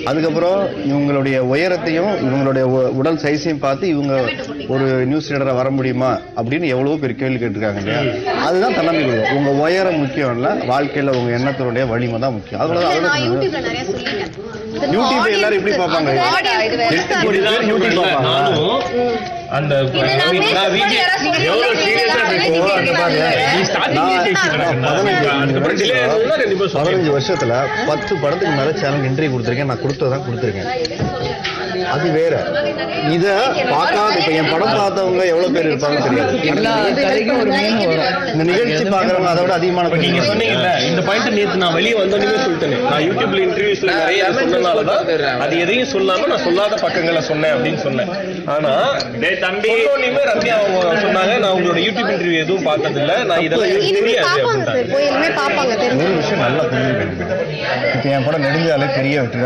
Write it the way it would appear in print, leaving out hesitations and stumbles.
அதுக்கப்புறம் இவங்களுடைய உயரத்தையும் இவங்களுடைய உடல் சைஸையும் பார்த்து இவங்க ஒரு நியூஸ் ரீடரா வர முடியுமா அப்படின்னு எவ்வளவோ பேர் கேள்வி கேட்டிருக்காங்க இல்லையா? அதுதான் தன்னம்பிக்கை. உங்க உயரம் முக்கியம் இல்ல, வாழ்க்கையில உங்க எண்ணத்தினுடைய வலிமை தான் முக்கியம். அதனால யூடியூப் எல்லாரும் எப்படி பார்ப்பாங்க? 8 கோடி பேர் யூடியூப் பார்ப்பாங்க. அந்த 15 வருஷத்துல 10 படத்துக்கு மேல சேனல் இன்டர்வியூ கொடுத்திருக்கேன். நான் கொடுத்ததான் கொடுத்திருக்கேன். அது வேற. இத பார்க்காத இப்ப என் படம் பார்த்தவங்க எவ்வளவு பேர் இருப்பாங்க தெரியாது. இந்த நிகழ்ச்சி பாக்குறவங்க அதை விட அதிகமான நீங்க சொன்னீங்கல்ல இந்த பாயிண்ட் நேத்து நான் வெளியே வந்தோன்னே சொல்லிட்டேன். நான் யூடியூப்ல இன்டர்வியூஸ்ல நிறைய சொன்னனாலதான் அது எதையும் சொல்லாம நான் சொல்லாத பக்கங்களை சொன்னேன் அப்படின்னு சொன்னேன். ஆனா தம்பி ரம்யா அவங்க சொன்னாங்க நான் உங்களோட யூடியூப் இன்டர்வியூ எதுவும் பார்த்தது இல்ல, நான் இதெல்லாம் தெரியாது. ஒரு விஷயம் நல்லா புரிஞ்சு இப்ப என் படம் நெடுஞ்சாலே பெரிய வெற்றி